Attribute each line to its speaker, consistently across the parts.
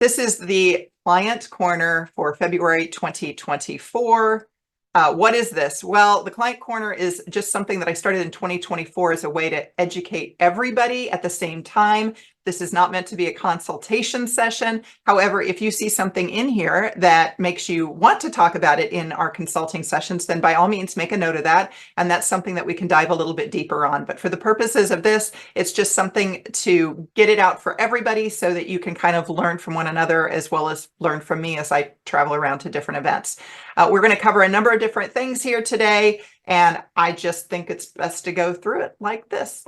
Speaker 1: This is the client corner for February 2024. What is this? Well, the client corner is just something that I started in 2024 as a way to educate everybody at the same time. This is not meant to be a consultation session. However, if you see something in here that makes you want to talk about it in our consulting sessions, then by all means make a note of that. And that's something that we can dive a little bit deeper on. But for the purposes of this, it's just something to get it out for everybody so that you can kind of learn from one another as well as learn from me as I travel around to different events. We're going to cover a number of different things here today, and I just think it's best to go through it like this.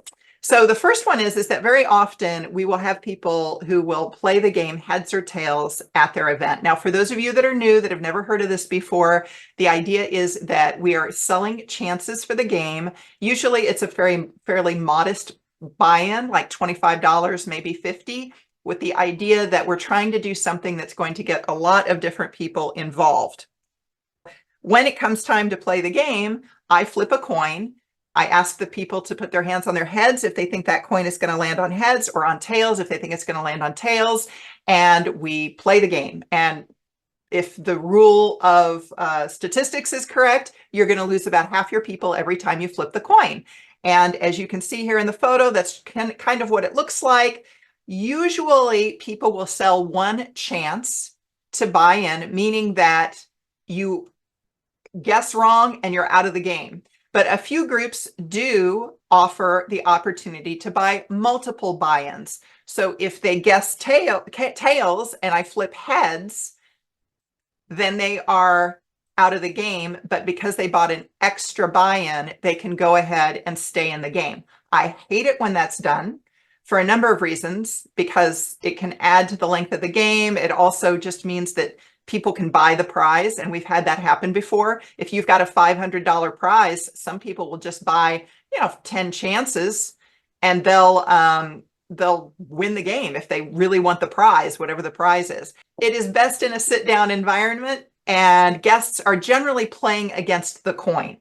Speaker 1: So the first one is that very often we will have people who will play the game heads or tails at their event. Now, for those of you that are new, that have never heard of this before, the idea is that we are selling chances for the game. Usually it's a fairly modest buy-in, like $25, maybe $50, with the idea that we're trying to do something that's going to get a lot of different people involved. When it comes time to play the game, I flip a coin. I ask the people to put their hands on their heads if they think that coin is going to land on heads, or on tails if they think it's going to land on tails, and we play the game. And if the rule of statistics is correct, you're going to lose about half your people every time you flip the coin. And as you can see here in the photo, that's kind of what it looks like. Usually people will sell one chance to buy in, meaning that you guess wrong and you're out of the game. But a few groups do offer the opportunity to buy multiple buy-ins. So if they guess tails and I flip heads, then they are out of the game. But because they bought an extra buy-in, they can go ahead and stay in the game. I hate it when that's done for a number of reasons, because it can add to the length of the game. It also just means that people can buy the prize, and we've had that happen before. If you've got a $500 prize, some people will just buy, 10 chances, and they'll win the game if they really want the prize, whatever the prize is. It is best in a sit-down environment, and guests are generally playing against the coin.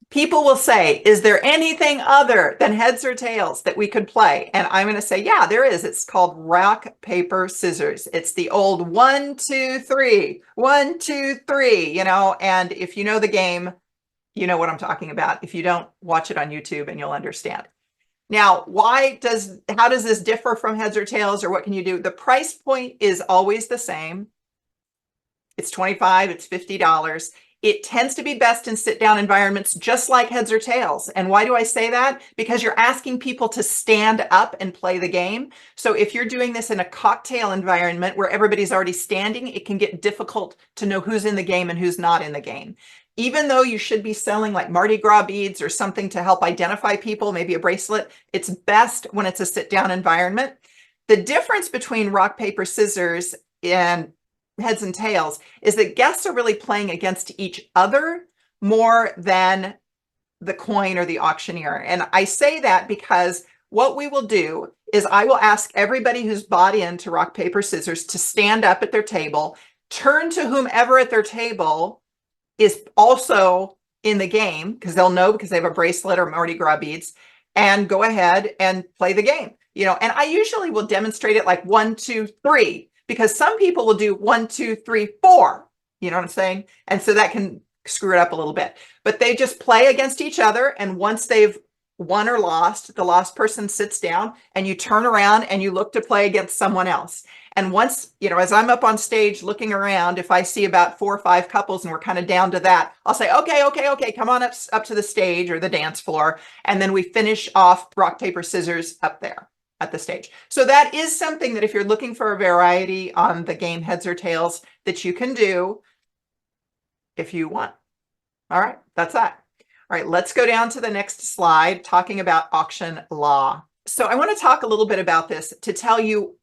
Speaker 1: People will say, is there anything other than heads or tails that we could play? And I'm going to say, yeah, there is. It's called rock, paper, scissors. It's the old 1, 2, 3, 1, 2, 3, and if you know the game, you know what I'm talking about. If you don't, watch it on YouTube and you'll understand. Now, how does this differ from heads or tails, or what can you do? The price point is always the same. It's $25, it's $50. It tends to be best in sit-down environments, just like heads or tails. And why do I say that? Because you're asking people to stand up and play the game. So if you're doing this in a cocktail environment where everybody's already standing, it can get difficult to know who's in the game and who's not in the game. Even though you should be selling like Mardi Gras beads or something to help identify people, maybe a bracelet, it's best when it's a sit-down environment. The difference between rock, paper, scissors and heads and tails is that guests are really playing against each other more than the coin or the auctioneer. And I say that because what we will do is I will ask everybody who's bought into rock, paper, scissors to stand up at their table, turn to whomever at their table is also in the game, because they'll know because they have a bracelet or Mardi Gras beads, and go ahead and play the game. And I usually will demonstrate it like 1, 2, 3. Because some people will do 1, 2, 3, 4. You know what I'm saying? And so that can screw it up a little bit. But they just play against each other. And once they've won or lost, the lost person sits down and you turn around and you look to play against someone else. And once, as I'm up on stage looking around, if I see about 4 or 5 couples and we're kind of down to that, I'll say, okay, come on up to the stage or the dance floor. And then we finish off rock, paper, scissors up there at the stage. So that is something that if you're looking for a variety on the game heads or tails, that you can do if you want. All right, that's that. All right, let's go down to the next slide talking about auction law. So I want to talk a little bit about this to tell you,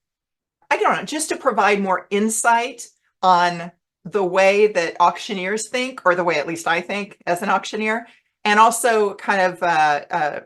Speaker 1: I don't know, just to provide more insight on the way that auctioneers think, or the way at least I think as an auctioneer, and also kind of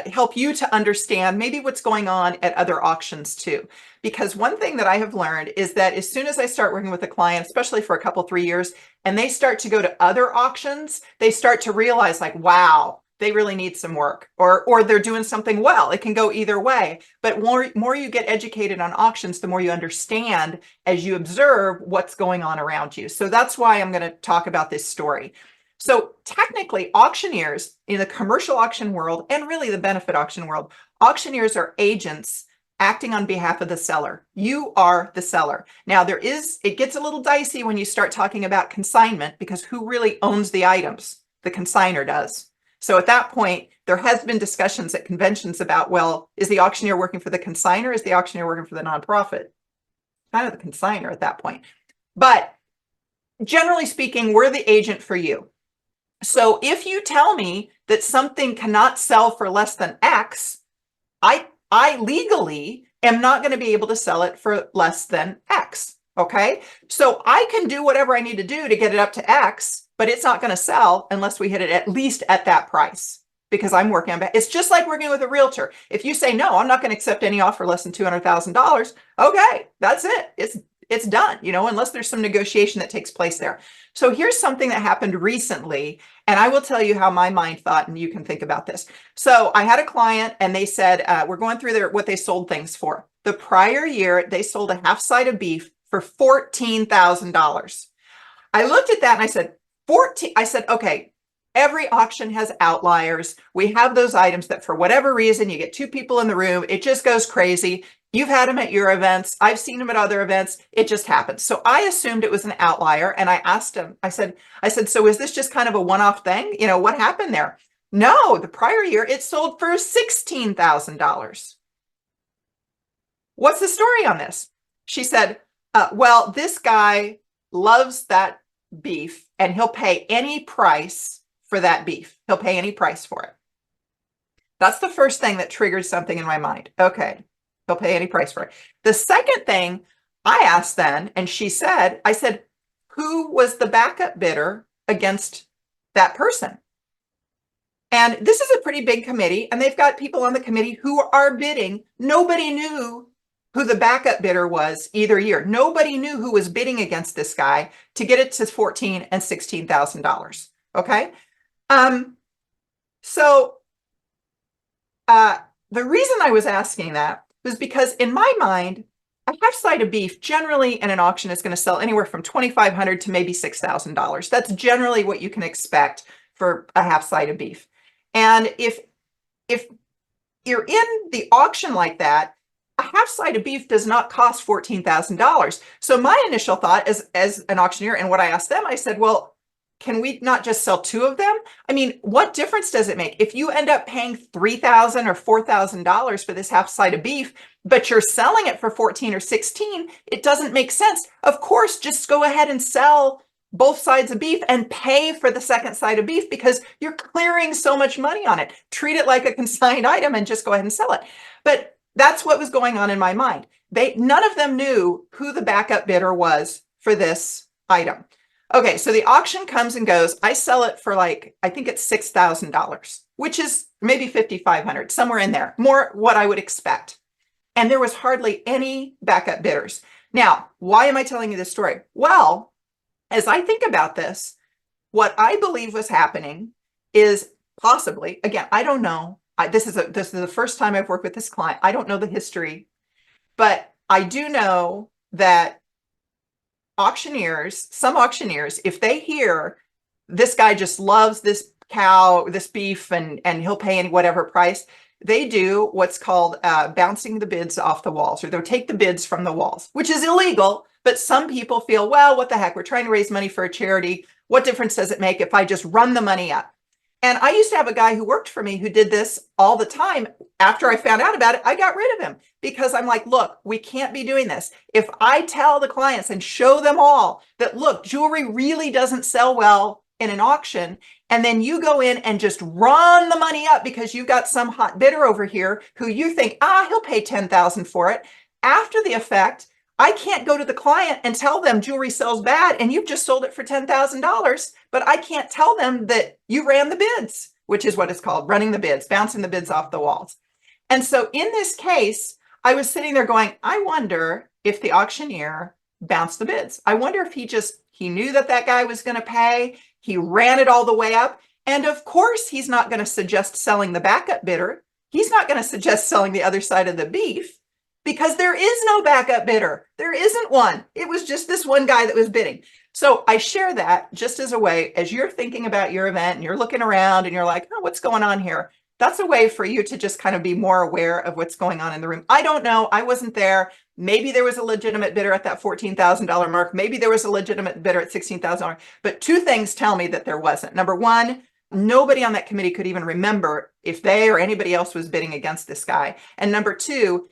Speaker 1: help you to understand maybe what's going on at other auctions too. Because one thing that I have learned is that as soon as I start working with a client, especially for a couple, 3 years, and they start to go to other auctions, they start to realize like, wow, they really need some work, or they're doing something well. It can go either way. But more you get educated on auctions, the more you understand as you observe what's going on around you. So that's why I'm going to talk about this story. So technically, auctioneers in the commercial auction world, and really the benefit auction world, auctioneers are agents acting on behalf of the seller. You are the seller. Now it gets a little dicey when you start talking about consignment, because who really owns the items? The consignor does. So at that point, there has been discussions at conventions about, well, is the auctioneer working for the consignor? Is the auctioneer working for the nonprofit? Kind of the consignor at that point. But generally speaking, we're the agent for you. So if you tell me that something cannot sell for less than X, I legally am not going to be able to sell it for less than X. Okay. So I can do whatever I need to do to get it up to X, but it's not going to sell unless we hit it at least at that price, because I'm working on it. It's just like working with a realtor. If you say, no, I'm not going to accept any offer less than $200,000. Okay. That's it. It's done, unless there's some negotiation that takes place there. So here's something that happened recently, and I will tell you how my mind thought, and you can think about this. So I had a client, and they said, we're going through what they sold things for. The prior year, they sold a half side of beef for $14,000. I looked at that and I said, 14. I said, okay, every auction has outliers. We have those items that for whatever reason, you get two people in the room, it just goes crazy. You've had them at your events. I've seen them at other events. It just happens. So I assumed it was an outlier. And I asked him, I said, so is this just kind of a one-off thing? What happened there? No, the prior year it sold for $16,000. What's the story on this? She said, well, this guy loves that beef and he'll pay any price for that beef. He'll pay any price for it. That's the first thing that triggered something in my mind. Okay. He'll pay any price for it. The second thing I asked then, and I said, who was the backup bidder against that person? And this is a pretty big committee, and they've got people on the committee who are bidding. Nobody knew who the backup bidder was either year. Nobody knew who was bidding against this guy to get it to $14,000 and $16,000. Okay. The reason I was asking that was because in my mind, a half side of beef generally in an auction is going to sell anywhere from $2,500 to maybe $6,000. That's generally what you can expect for a half side of beef. And if you're in the auction like that, a half side of beef does not cost $14,000. So my initial thought as an auctioneer, and what I asked them, I said, well, can we not just sell two of them? I mean, what difference does it make if you end up paying $3,000 or $4,000 for this half side of beef, but you're selling it for 14 or 16? It doesn't make sense. Of course, just go ahead and sell both sides of beef and pay for the second side of beef, because you're clearing so much money on it. Treat it like a consigned item and just go ahead and sell it. But that's what was going on in my mind. None of them knew who the backup bidder was for this item. Okay, so the auction comes and goes. I sell it for I think it's $6,000, which is maybe $5,500, somewhere in there, more what I would expect. And there was hardly any backup bidders. Now, why am I telling you this story? Well, as I think about this, what I believe was happening is possibly, again, I don't know. This is the first time I've worked with this client. I don't know the history, but I do know that some auctioneers, if they hear this guy just loves this cow, this beef, and he'll pay any whatever price, they do what's called bouncing the bids off the walls, or they'll take the bids from the walls, which is illegal. But some people feel, well, what the heck? We're trying to raise money for a charity. What difference does it make if I just run the money up? And I used to have a guy who worked for me who did this all the time. After I found out about it, I got rid of him, because I'm like, look, we can't be doing this. If I tell the clients and show them all that, look, jewelry really doesn't sell well in an auction, and then you go in and just run the money up because you've got some hot bidder over here who you think, he'll pay $10,000 for it. After the effect, I can't go to the client and tell them jewelry sells bad and you've just sold it for $10,000, but I can't tell them that you ran the bids, which is what it's called, running the bids, bouncing the bids off the walls. And so in this case, I was sitting there going, I wonder if the auctioneer bounced the bids. I wonder if he knew that guy was going to pay. He ran it all the way up. And of course, he's not going to suggest selling the backup bidder. He's not going to suggest selling the other side of the beef because there is no backup bidder. There isn't one. It was just this one guy that was bidding. So I share that just as a way, as you're thinking about your event and you're looking around and you're like, oh, what's going on here? That's a way for you to just kind of be more aware of what's going on in the room. I don't know. I wasn't there. Maybe there was a legitimate bidder at that $14,000 mark. Maybe there was a legitimate bidder at $16,000. But two things tell me that there wasn't. Number one, nobody on that committee could even remember if they or anybody else was bidding against this guy. And number two,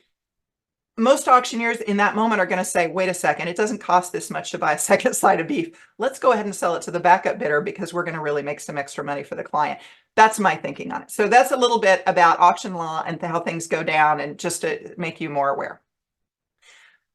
Speaker 1: most auctioneers in that moment are going to say, wait a second, it doesn't cost this much to buy a second side of beef. Let's go ahead and sell it to the backup bidder because we're going to really make some extra money for the client. That's my thinking on it. So that's a little bit about auction law and how things go down, and just to make you more aware.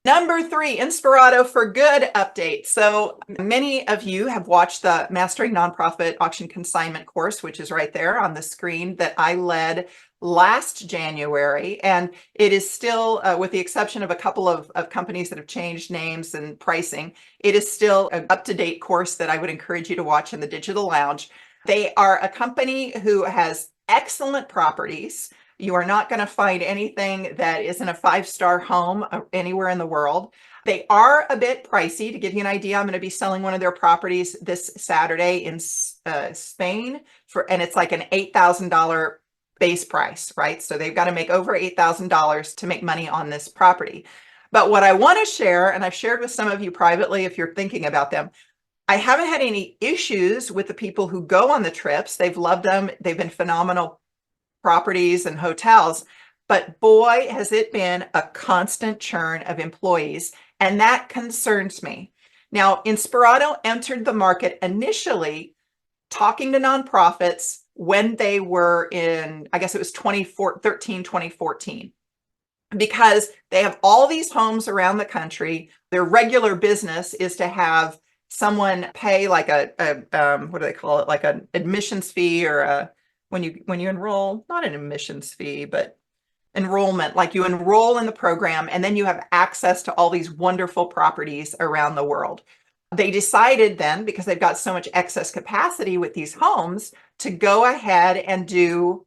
Speaker 1: Number 3, INSPIRATO for Good update. So many of you have watched the Mastering Nonprofit Auction Consignment course, which is right there on the screen, that I led last January. And it is still, with the exception of a couple of companies that have changed names and pricing, it is still an up-to-date course that I would encourage you to watch in the Digital Lounge. They are a company who has excellent properties. You are not going to find anything that isn't a 5-star home anywhere in the world. They are a bit pricey. To give you an idea, I'm going to be selling one of their properties this Saturday in Spain and it's like an $8,000 base price, right? So they've got to make over $8,000 to make money on this property. But what I want to share, and I've shared with some of you privately if you're thinking about them, I haven't had any issues with the people who go on the trips. They've loved them. They've been phenomenal properties and hotels, but boy, has it been a constant churn of employees, and that concerns me. Now, INSPIRATO entered the market initially talking to nonprofits when they were in, I guess it was 2013, 2014, because they have all these homes around the country. Their regular business is to have someone pay like a what do they call it? Like an admissions fee, or a when you enroll, not an admissions fee, but enrollment, like you enroll in the program and then you have access to all these wonderful properties around the world. They decided then, because they've got so much excess capacity with these homes, to go ahead and do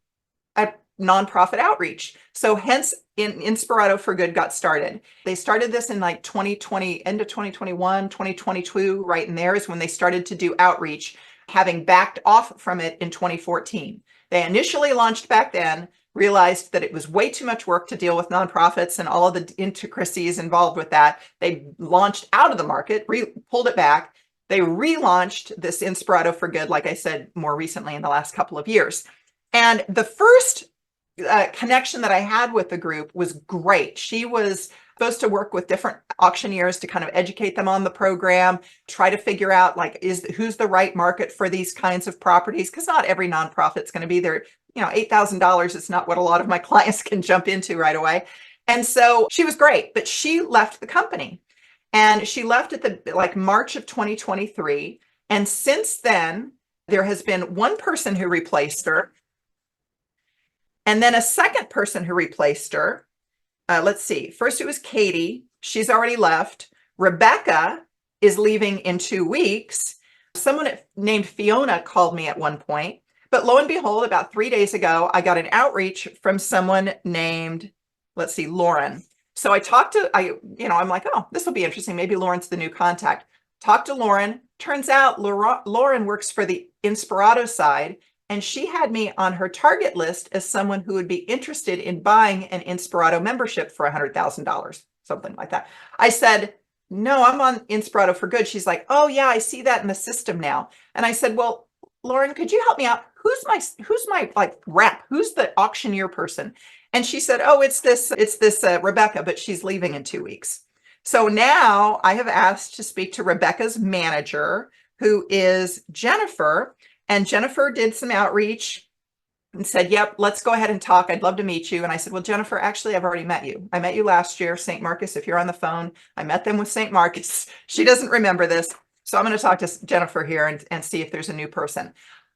Speaker 1: a nonprofit outreach. So hence INSPIRATO for Good got started. They started this in like 2020, end of 2021, 2022, right in there is when they started to do outreach, having backed off from it in 2014. They initially launched back then, realized that it was way too much work to deal with nonprofits and all of the intricacies involved with that. They launched out of the market, pulled it back. They relaunched this INSPIRATO for Good, like I said, more recently in the last couple of years. And the first connection that I had with the group was great. She was supposed to work with different auctioneers to kind of educate them on the program, try to figure out like who's the right market for these kinds of properties, because not every nonprofit's going to be there. You know, $8,000 is not what a lot of my clients can jump into right away. And so she was great, but she left the company, and she left at the like March of 2023. And since then, there has been one person who replaced her, and then a second person who replaced her. Let's see. First, it was Katie. She's already left. Rebecca is leaving in 2 weeks. Someone named Fiona called me at one point. But lo and behold, about 3 days ago, I got an outreach from someone named, let's see, Lauren. So I talked to, I'm like, oh, this will be interesting. Maybe Lauren's the new contact. Talked to Lauren. Turns out Lauren works for the INSPIRATO side, and she had me on her target list as someone who would be interested in buying an INSPIRATO membership for $100,000, something like that. I said, no, I'm on INSPIRATO for Good. She's like, oh yeah, I see that in the system now. And I said, well, Lauren, could you help me out? Who's my like rep? Who's the auctioneer person? And she said, oh, it's this Rebecca, but she's leaving in 2 weeks. So now I have asked to speak to Rebecca's manager, who is Jennifer. And Jennifer did some outreach and said, yep, let's go ahead and talk. I'd love to meet you. And I said, well, Jennifer, actually, I've already met you. I met you last year, St. Marcus. If you're on the phone, I met them with St. Marcus. She doesn't remember this. So I'm going to talk to Jennifer here and see if there's a new person.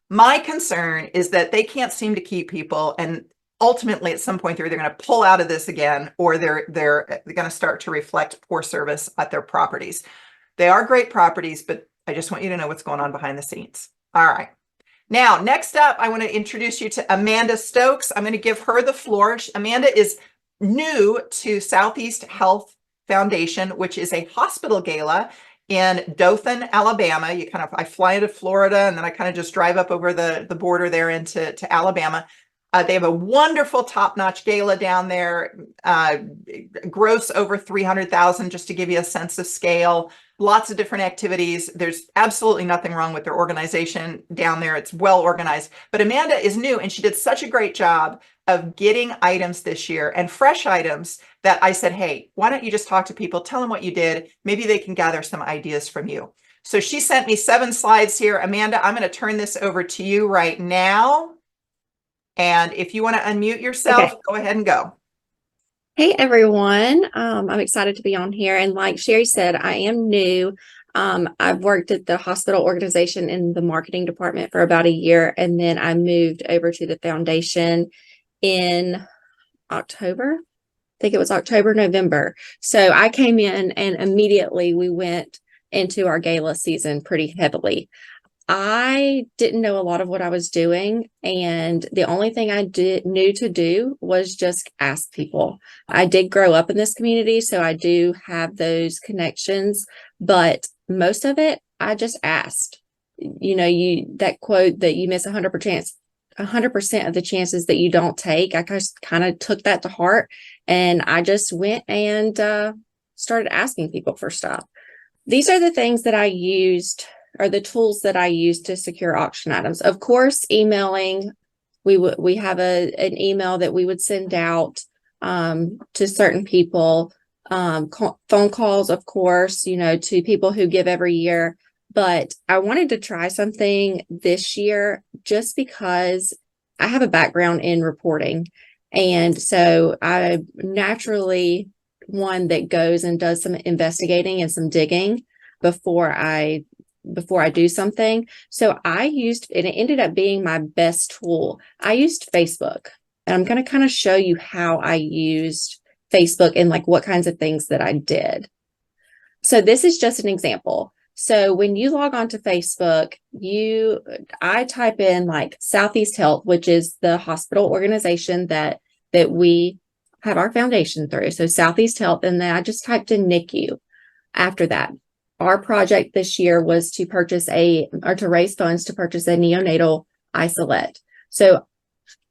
Speaker 1: My concern is that they can't seem to keep people. And ultimately, at some point, they're either going to pull out of this again, or they're going to start to reflect poor service at their properties. They are great properties, but I just want you to know what's going on behind the scenes. All right. Now, next up, I want to introduce you to Amanda Stokes. I'm going to give her the floor. Amanda is new to Southeast Health Foundation, which is a hospital gala in Dothan, Alabama. I fly into Florida and then I kind of just drive up over the border there to Alabama. They have a wonderful top-notch gala down there, gross over 300,000, just to give you a sense of scale. Lots of different activities. There's absolutely nothing wrong with their organization down there. It's well organized. But Amanda is new, and she did such a great job of getting items this year, and fresh items, that I said, hey, why don't you just talk to people, tell them what you did. Maybe they can gather some ideas from you. So she sent me 7 slides here. Amanda, I'm going to turn this over to you right now. And if you want to unmute yourself, Go ahead and go.
Speaker 2: Hey, everyone. I'm excited to be on here. And like Sherry said, I am new. I've worked at the hospital organization in the marketing department for about a year. And then I moved over to the foundation in October. I think it was October, November. So I came in and immediately we went into our gala season pretty heavily. I didn't know a lot of what I was doing, and the only thing I knew to do was just ask people. I did grow up in this community, so I do have those connections, but most of it, I just asked. That quote that you miss 100% of the chances that you don't take. I just kind of took that to heart, and I just went and started asking people for stuff. These are the things that I used, are the tools that I use to secure auction items. Of course, emailing. We have an email that we would send out to certain people. Phone calls, of course, to people who give every year. But I wanted to try something this year just because I have a background in reporting. And so I naturally one that goes and does some investigating and some digging before I do something. So I used, and it ended up being my best tool. I used Facebook, and I'm going to kind of show you how I used Facebook and like what kinds of things that I did. So this is just an example. So when you log on to Facebook, I type in like Southeast Health, which is the hospital organization that we have our foundation through. So Southeast Health, and then I just typed in NICU after that. Our project this year was to raise funds to purchase a neonatal isolate. So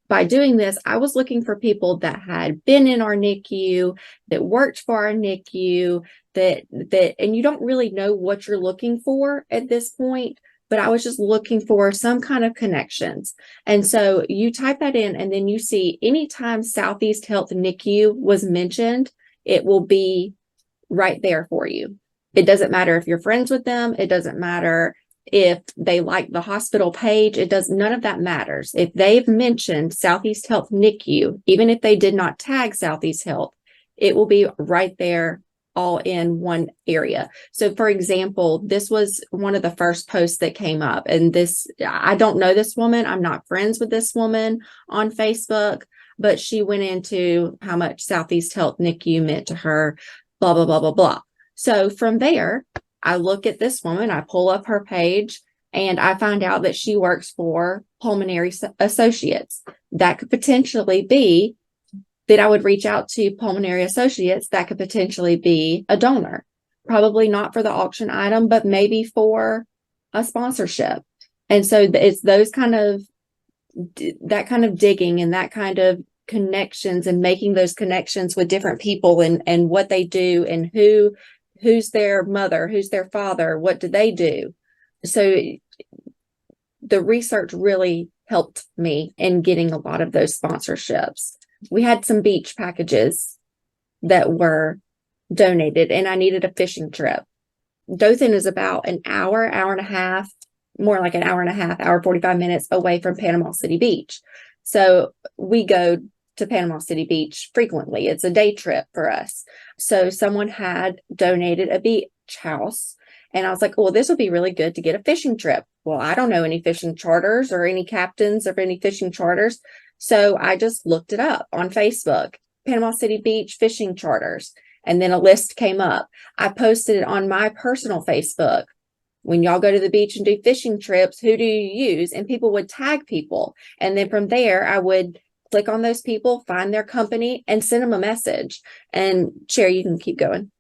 Speaker 2: by doing this, I was looking for people that had been in our NICU, that worked for our NICU, and you don't really know what you're looking for at this point, but I was just looking for some kind of connections. And so you type that in, and then you see anytime Southeast Health NICU was mentioned, it will be right there for you. It doesn't matter if you're friends with them. It doesn't matter if they like the hospital page. None of that matters. If they've mentioned Southeast Health NICU, even if they did not tag Southeast Health, it will be right there all in one area. So for example, this was one of the first posts that came up, and I don't know this woman. I'm not friends with this woman on Facebook, but she went into how much Southeast Health NICU meant to her, blah, blah, blah, blah, blah. So from there, I look at this woman, I pull up her page, and I find out that she works for Pulmonary Associates. That could potentially be that I would reach out to Pulmonary Associates. That could potentially be a donor, probably not for the auction item, but maybe for a sponsorship. And so it's that kind of digging and that kind of connections, and making those connections with different people and what they do, and who's their mother, who's their father, what do they do. So the research really helped me in getting a lot of those sponsorships. We had some beach packages that were donated, and I needed a fishing trip. Dothan is about an hour and a half, more like an hour and a half, hour 45 minutes away from Panama City Beach. So we go to Panama City Beach frequently. It's a day trip for us. So someone had donated a beach house, and I was like, well, this would be really good to get a fishing trip. Well, I don't know any fishing charters or any captains of any fishing charters. So I just looked it up on Facebook, Panama City Beach fishing charters, and then a list came up. I posted it on my personal Facebook. when y'all go to the beach and do fishing trips, who do you use? And people would tag people. And then from there, I would click on those people, find their company, and send them a message. And Sherry, you can keep going.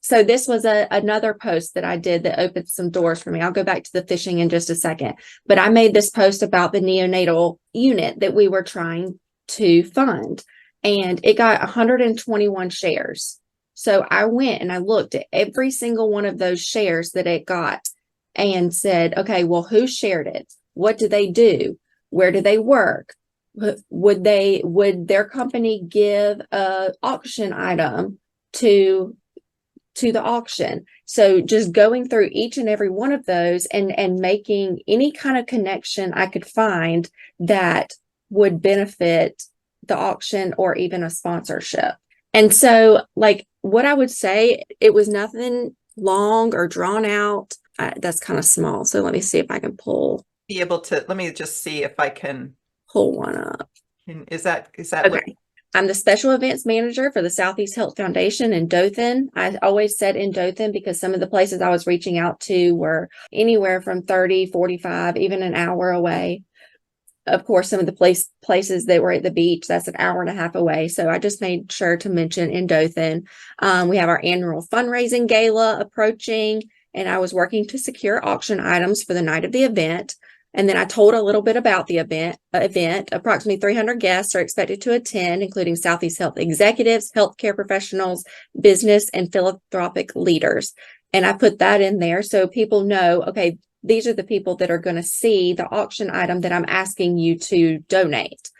Speaker 2: So this was another post that I did that opened some doors for me. I'll go back to the fishing in just a second. But I made this post about the neonatal unit that we were trying to fund, and it got 121 shares. So I went and I looked at every single one of those shares that it got and said, okay, well, who shared it? What do they do? Where do they work? Would their company give a auction item to the auction? So just going through each and every one of those and making any kind of connection I could find that would benefit the auction or even a sponsorship. And so, like, what I would say, it was nothing long or drawn out. That's kind of small. So let me see if I can
Speaker 1: Be able to, let me just see if I can
Speaker 2: pull one up.
Speaker 1: Is that
Speaker 2: okay? I'm the special events manager for the Southeast Health Foundation in Dothan. I always said in Dothan because some of the places I was reaching out to were anywhere from 30, 45, even an hour away. Of course, some of the places that were at the beach, that's an hour and a half away. So I just made sure to mention in Dothan. We have our annual fundraising gala approaching, and I was working to secure auction items for the night of the event. And then I told a little bit about the event. Approximately 300 guests are expected to attend, including Southeast Health executives, healthcare professionals, business, and philanthropic leaders. And I put that in there so people know, okay, these are the people that are going to see the auction item that I'm asking you to donate.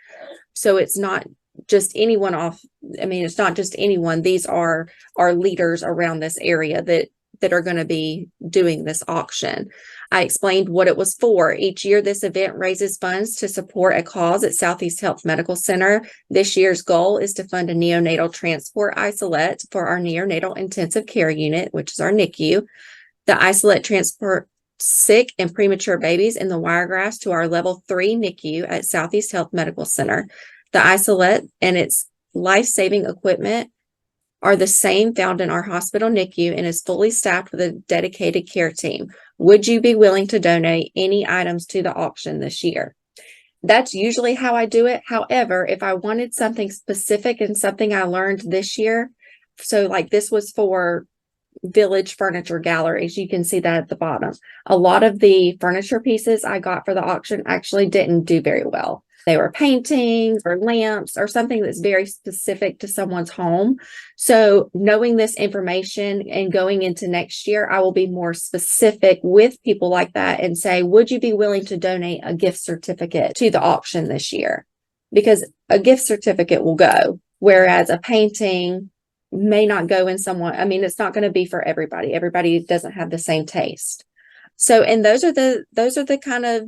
Speaker 2: So it's not just anyone it's not just anyone. These are leaders around this area that are going to be doing this auction. I explained what it was for. Each year, this event raises funds to support a cause at Southeast Health Medical Center. This year's goal is to fund a neonatal transport isolate for our neonatal intensive care unit, which is our NICU. The isolate transport sick and premature babies in the Wiregrass to our level 3 NICU at Southeast Health Medical Center. The isolate and its life-saving equipment are the same found in our hospital NICU and is fully staffed with a dedicated care team. Would you be willing to donate any items to the auction this year? That's usually how I do it. However, if I wanted something specific and something I learned this year, so like this was for Village Furniture Galleries, you can see that at the bottom. A lot of the furniture pieces I got for the auction actually didn't do very well. They were paintings or lamps or something that's very specific to someone's home. So knowing this information and going into next year, I will be more specific with people like that and say, would you be willing to donate a gift certificate to the auction this year? Because a gift certificate will go, whereas a painting may not go in someone. It's not going to be for everybody. Everybody doesn't have the same taste. So, and those are the kind of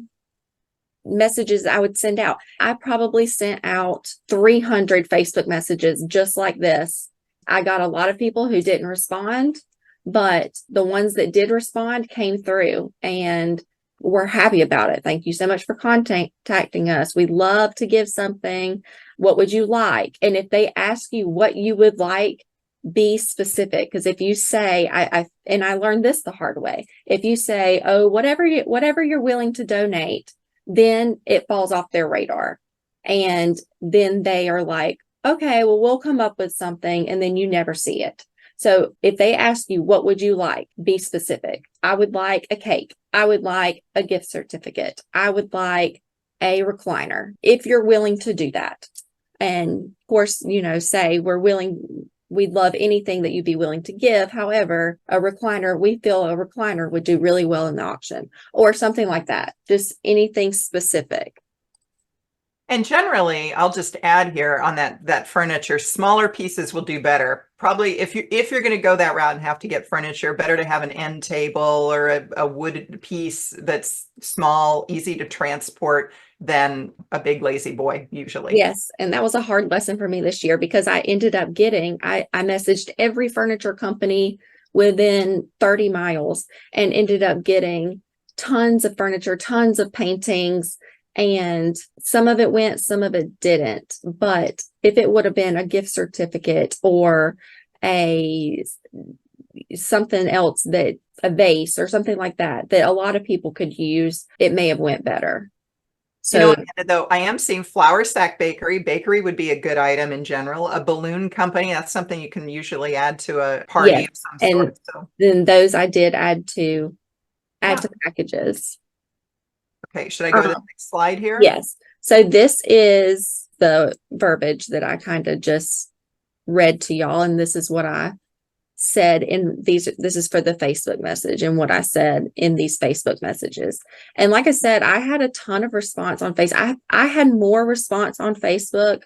Speaker 2: messages I would send out. I probably sent out 300 Facebook messages just like this. I got a lot of people who didn't respond, but the ones that did respond came through and we're happy about it. Thank you so much for contacting us. We'd love to give something. What would you like? And if they ask you what you would like, be specific. Because if you say, I learned this the hard way. If you say, oh, whatever you're willing to donate, then it falls off their radar. And then they are like, okay, well, we'll come up with something. And then you never see it. So if they ask you, what would you like? Be specific. I would like a cake. I would like a gift certificate. I would like a recliner if you're willing to do that. And of course, say we'd love anything that you'd be willing to give. However, we feel a recliner would do really well in the auction or something like that. Just anything specific.
Speaker 1: And generally, I'll just add here on that furniture, smaller pieces will do better. Probably if you're going to go that route and have to get furniture, better to have an end table or a wood piece that's small, easy to transport than a big lazy boy usually.
Speaker 2: Yes. And that was a hard lesson for me this year because I ended up I messaged every furniture company within 30 miles and ended up getting tons of furniture, tons of paintings. And some of it went, some of it didn't. But if it would have been a gift certificate or something else that a vase or something like that a lot of people could use, it may have went better.
Speaker 1: You know,
Speaker 2: So
Speaker 1: Amanda, though, I am seeing flour sack bakery. Bakery would be a good item in general. A balloon company, that's something you can usually add to a party
Speaker 2: yes,
Speaker 1: of some
Speaker 2: and
Speaker 1: sort. So,
Speaker 2: then those I did add
Speaker 1: yeah.
Speaker 2: to packages.
Speaker 1: Okay. Should I go to the
Speaker 2: Um,
Speaker 1: next slide here?
Speaker 2: yes. So this is the verbiage that I kind of just read to y'all, and this is what I said in these. This is for the Facebook message and what I said in these Facebook messages. And like I said, I had a ton of response on Facebook. I had more response on Facebook.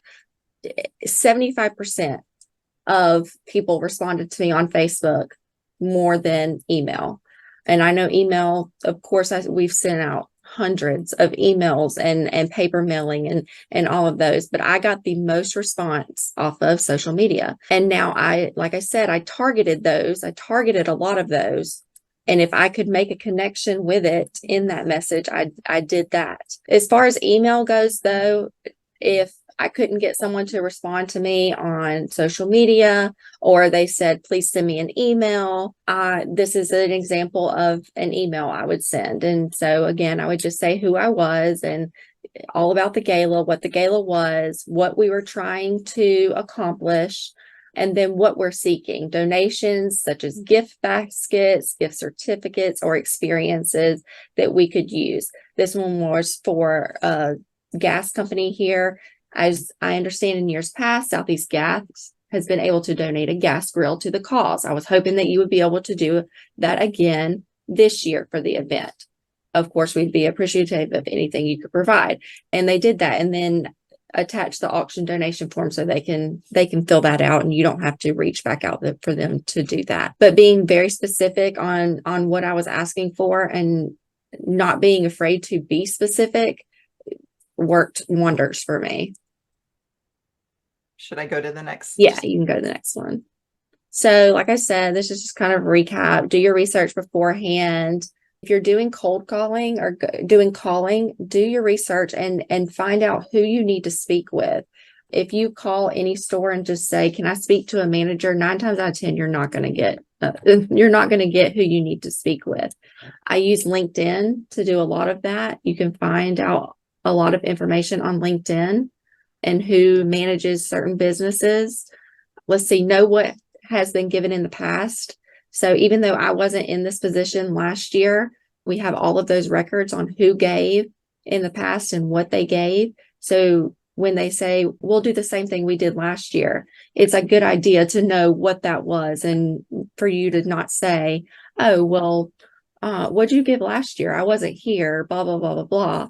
Speaker 2: 75% of people responded to me on Facebook more than email. And I know email, of course, we've sent out hundreds of emails and paper mailing and all of those, but I got the most response off of social media. And now like I said, I targeted a lot of those. And if I could make a connection with it in that message, I did that. As far as email goes, though, if I couldn't get someone to respond to me on social media, or they said, please send me an email. This is an example of an email I would send. And so again, I would just say who I was and all about the gala, what the gala was, what we were trying to accomplish, and then what we're seeking: donations such as gift baskets, gift certificates, or experiences that we could use. This one was for a gas company here. As I understand, in years past, Southeast Gas has been able to donate a gas grill to the cause. I was hoping that you would be able to do that again this year for the event. Of course, we'd be appreciative of anything you could provide. And they did that, and then attach the auction donation form so they can fill that out, and you don't have to reach back out for them to do that. But being very specific on what I was asking for and not being afraid to be specific worked wonders for me.
Speaker 1: Should I go to the next?
Speaker 2: Yeah, you can go to the next one. So, like I said, this is just kind of recap. Do your research beforehand. If you're doing cold calling or doing calling, do your research and find out who you need to speak with. If you call any store and just say, "Can I speak to a manager?" 9 times out of 10, you're not going to get who you need to speak with. I use LinkedIn to do a lot of that. You can find out a lot of information on LinkedIn and who manages certain businesses. Let's see, know what has been given in the past. So even though I wasn't in this position last year, we have all of those records on who gave in the past and what they gave. So when they say, we'll do the same thing we did last year, it's a good idea to know what that was, and for you to not say, oh, well, what'd you give last year? I wasn't here, blah, blah, blah, blah, blah.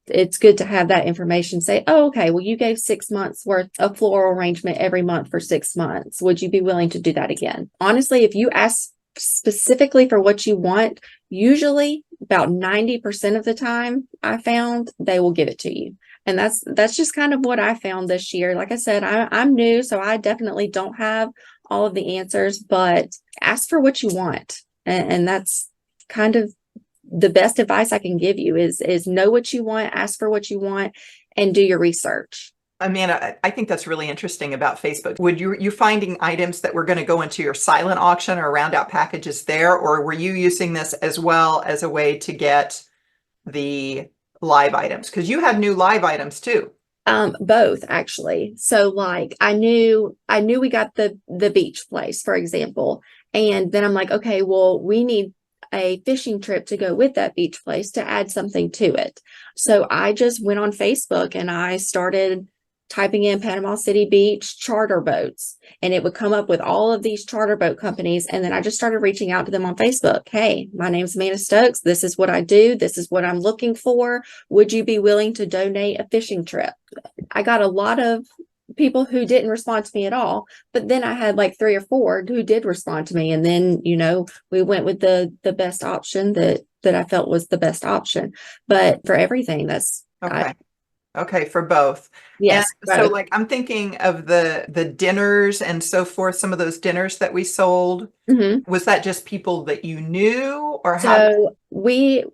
Speaker 2: It's good to have that information. Say, oh, okay, well, you gave 6 months worth of floral arrangement every month for 6 months. Would you be willing to do that again? Honestly, if you ask specifically for what you want, usually about 90% of the time I found they will give it to you. And that's just kind of what I found this year. Like I said, I'm new, so I definitely don't have all of the answers, but ask for what you want. And that's kind of the best advice I can give you is know what you want, ask for what you want, and do your research.
Speaker 1: Amanda, I think that's really interesting about Facebook. Would you finding items that were going to go into your silent auction or round out packages there, or were you using this as well as a way to get the live items? Because you have new live items too.
Speaker 2: Both actually. So like I knew we got the beach place, for example, and then I'm like, okay, well, we need a fishing trip to go with that beach place to add something to it. So I just went on Facebook and I started typing in Panama City Beach charter boats, and it would come up with all of these charter boat companies. And then I just started reaching out to them on Facebook. Hey, my name's Amanda Stokes. This is what I do. This is what I'm looking for. Would you be willing to donate a fishing trip? I got a lot of people who didn't respond to me at all, but then I had like 3 or 4 who did respond to me, and then we went with the best option that I felt was the best option. But for everything, that's
Speaker 1: Okay. Okay, for both.
Speaker 2: yes,
Speaker 1: And so
Speaker 2: both.
Speaker 1: like I'm thinking of the dinners and so forth, some of those dinners that we sold.
Speaker 2: Mhm.
Speaker 1: Was that just people that you knew, or how?
Speaker 2: So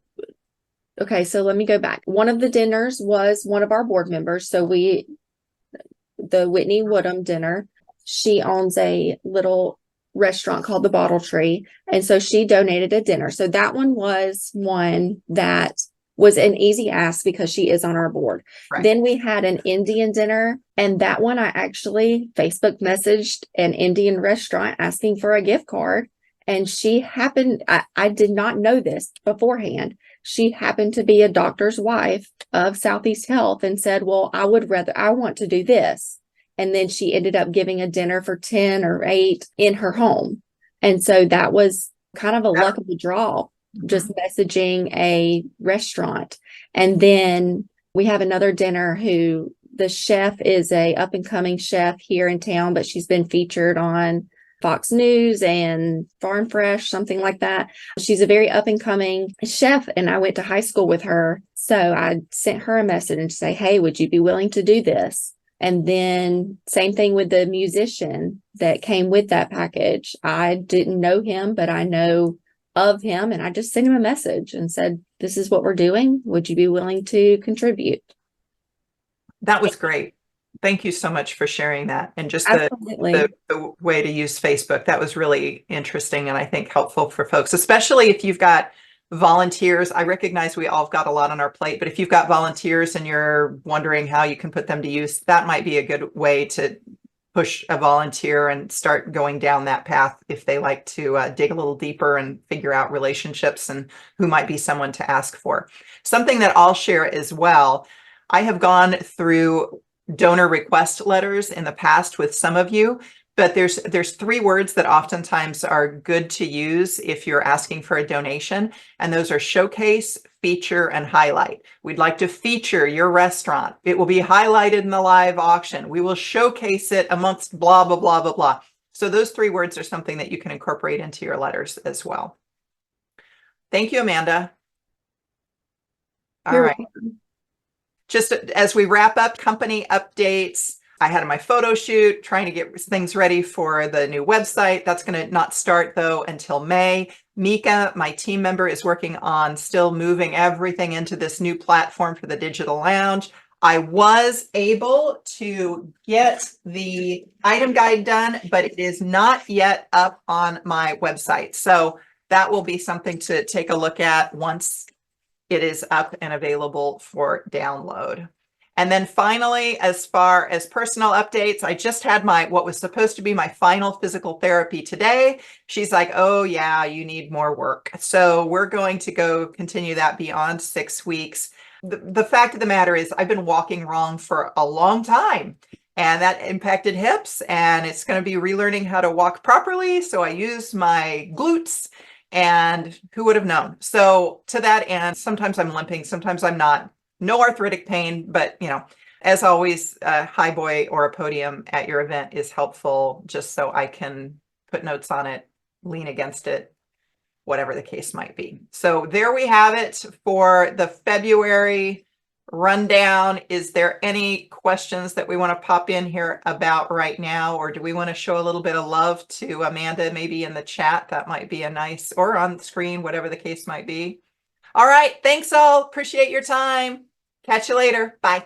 Speaker 2: okay, so let me go back. One of the dinners was one of our board members. So the Whitney Woodham dinner, she owns a little restaurant called the Bottle Tree. And so she donated a dinner. So that one was one that was an easy ask because she is on our board.
Speaker 1: Right.
Speaker 2: Then we had an Indian dinner, and that one I actually Facebook messaged an Indian restaurant asking for a gift card. And she happened, I did not know this beforehand. She happened to be a doctor's wife of Southeast Health and said, well, I want to do this. And then she ended up giving a dinner for 10 or 8 in her home. And so that was kind of a luck of the draw, just messaging a restaurant. And then we have another dinner who the chef is a up and coming chef here in town, but she's been featured on Fox News and Farm Fresh, something like that. She's a very up and coming chef, and I went to high school with her. So I sent her a message and say, hey, would you be willing to do this? And then same thing with the musician that came with that package. I didn't know him, but I know of him. And I just sent him a message and said, this is what we're doing. Would you be willing to contribute?
Speaker 1: That was great. Thank you so much for sharing that. And just
Speaker 2: Absolutely.
Speaker 1: the way to use Facebook. That was really interesting and I think helpful for folks, especially if you've got volunteers. I recognize we all have got a lot on our plate, but if you've got volunteers and you're wondering how you can put them to use, that might be a good way to push a volunteer and start going down that path if they like to dig a little deeper and figure out relationships and who might be someone to ask for. Something that I'll share as well. I have gone through donor request letters in the past with some of you, but there's 3 words that oftentimes are good to use if you're asking for a donation, and those are showcase, feature, and highlight. We'd like to feature your restaurant. It will be highlighted in the live auction. We will showcase it amongst blah, blah, blah, blah, blah. So those 3 words are something that you can incorporate into your letters as well. Thank you, Amanda. All right. Just as we wrap up company updates, I had my photo shoot trying to get things ready for the new website. That's going to not start though until May. Mika, my team member, is working on still moving everything into this new platform for the digital lounge. I was able to get the item guide done, but it is not yet up on my website. So that will be something to take a look at once it is up and available for download. And then finally, as far as personal updates, I just had what was supposed to be my final physical therapy today. She's like, oh yeah, you need more work. So we're going to go continue that beyond 6 weeks. The fact of the matter is I've been walking wrong for a long time, and that impacted hips, and it's going to be relearning how to walk properly. So I use my glutes. And who would have known? So to that end, sometimes I'm limping, sometimes I'm not. No arthritic pain, but as always, a high boy or a podium at your event is helpful just so I can put notes on it, lean against it, whatever the case might be. So there we have it for the February rundown. Is there any questions that we want to pop in here about right now, or do we want to show a little bit of love to Amanda, maybe in the chat? That might be a nice, or on the screen, whatever the case might be. All right, thanks all. Appreciate your time. Catch you later. Bye.